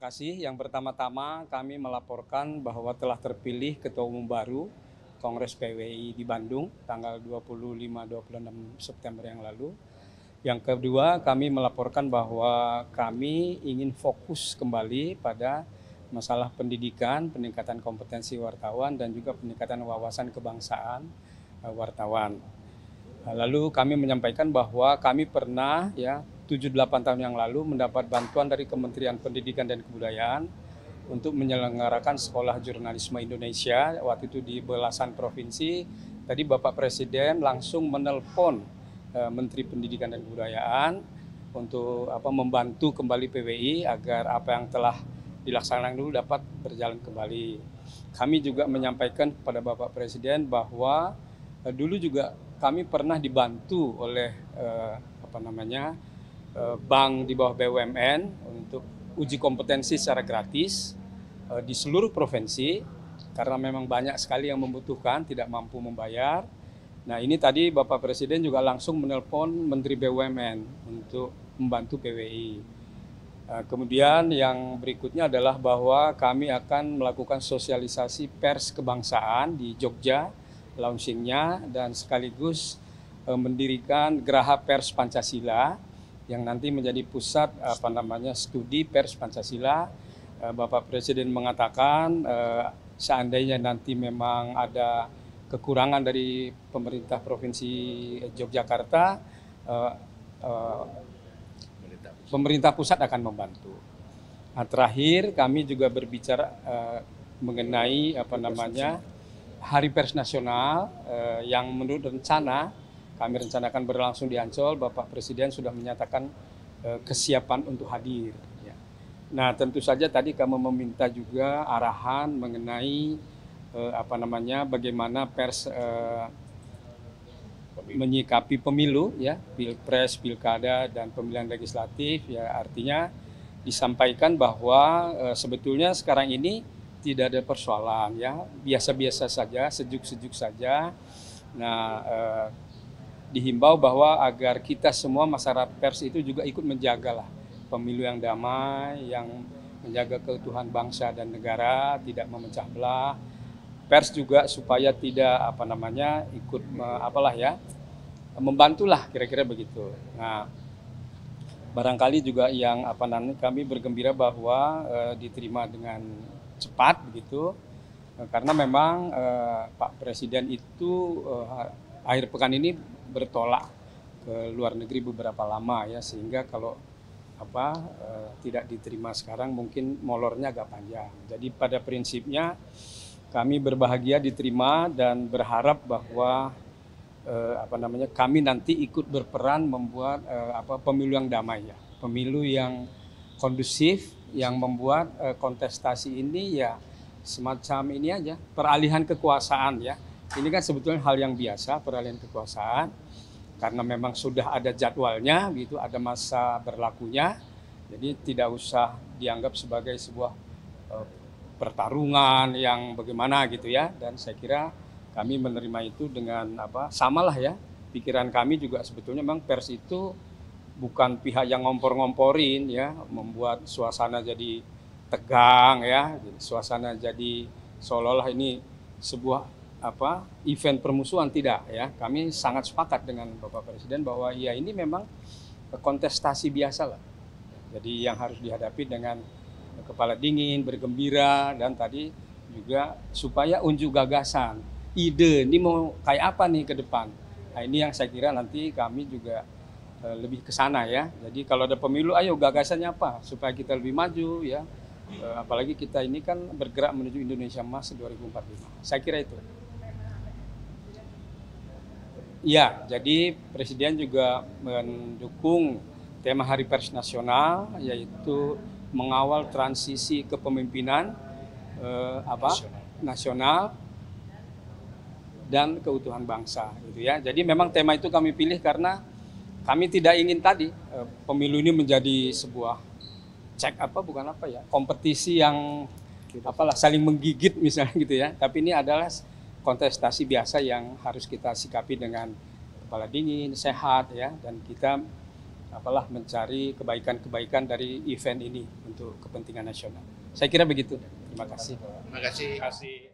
kasih. Yang pertama-tama kami melaporkan bahwa telah terpilih Ketua Umum baru Kongres PWI di Bandung tanggal 25-26 September yang lalu. Yang kedua, kami melaporkan bahwa kami ingin fokus kembali pada masalah pendidikan, peningkatan kompetensi wartawan, dan juga peningkatan wawasan kebangsaan wartawan. Lalu kami menyampaikan bahwa kami pernah 7-8 tahun yang lalu mendapat bantuan dari Kementerian Pendidikan dan Kebudayaan untuk menyelenggarakan Sekolah Jurnalisme Indonesia. Waktu itu di belasan provinsi. Tadi Bapak Presiden langsung menelpon Menteri Pendidikan dan Kebudayaan untuk membantu kembali PWI agar apa yang telah dilaksanakan dulu dapat berjalan kembali. Kami juga menyampaikan kepada Bapak Presiden bahwa dulu juga kami pernah dibantu oleh bank di bawah BUMN untuk uji kompetensi secara gratis di seluruh provinsi karena memang banyak sekali yang membutuhkan, tidak mampu membayar. Nah, ini tadi Bapak Presiden juga langsung menelpon Menteri BUMN untuk membantu PWI. Kemudian yang berikutnya adalah bahwa kami akan melakukan sosialisasi pers kebangsaan di Jogja, launchingnya, dan sekaligus mendirikan Geraha Pers Pancasila yang nanti menjadi pusat studi pers Pancasila. Bapak Presiden mengatakan seandainya nanti memang ada kekurangan dari pemerintah Provinsi Yogyakarta, pemerintah pusat akan membantu. Nah, terakhir kami juga berbicara mengenai Hari Pers Nasional yang menurut rencana kami rencanakan berlangsung di Ancol. Bapak Presiden sudah menyatakan kesiapan untuk hadir. Nah, tentu saja tadi kami meminta juga arahan mengenai bagaimana pers menyikapi pemilu, pilpres, pilkada, dan pemilihan legislatif. Artinya disampaikan bahwa sebetulnya sekarang ini tidak ada persoalan, biasa-biasa saja, sejuk-sejuk saja. Nah, dihimbau bahwa agar kita semua masyarakat pers itu juga ikut menjagalah pemilu yang damai, yang menjaga keutuhan bangsa dan negara, tidak memecah belah. Pers juga supaya tidak ikut membantulah, kira-kira begitu. Nah, barangkali juga yang kami bergembira bahwa diterima dengan cepat begitu, karena memang Pak Presiden itu akhir pekan ini bertolak ke luar negeri beberapa lama, sehingga kalau tidak diterima sekarang mungkin molornya agak panjang. Jadi pada prinsipnya kami berbahagia diterima dan berharap bahwa kami nanti ikut berperan membuat pemilu yang damai, pemilu yang kondusif, yang membuat kontestasi ini semacam ini aja, peralihan kekuasaan. Ini kan sebetulnya hal yang biasa, peralihan kekuasaan, karena memang sudah ada jadwalnya, gitu, ada masa berlakunya, jadi tidak usah dianggap sebagai sebuah pertarungan yang bagaimana gitu dan saya kira kami menerima itu dengan samalah pikiran kami juga sebetulnya memang pers itu bukan pihak yang ngompor-ngomporin membuat suasana jadi tegang suasana jadi seolah-olah ini sebuah event permusuhan, tidak Kami sangat sepakat dengan Bapak Presiden bahwa ini memang kontestasi biasa lah. Jadi yang harus dihadapi dengan kepala dingin, bergembira, dan tadi juga supaya unjuk gagasan, ide ini mau kayak apa nih ke depan. Nah, ini yang saya kira nanti kami juga lebih ke sana Jadi kalau ada pemilu, ayo gagasannya apa supaya kita lebih maju apalagi kita ini kan bergerak menuju Indonesia Emas 2045. Saya kira itu. Jadi Presiden juga mendukung tema Hari Pers Nasional, yaitu mengawal transisi kepemimpinan nasional dan keutuhan bangsa, gitu Jadi memang tema itu kami pilih karena kami tidak ingin tadi pemilu ini menjadi sebuah kompetisi yang saling menggigit misalnya gitu Tapi ini adalah kontestasi biasa yang harus kita sikapi dengan kepala dingin, sehat dan kita mencari kebaikan-kebaikan dari event ini untuk kepentingan nasional. Saya kira begitu. Terima kasih. Terima kasih.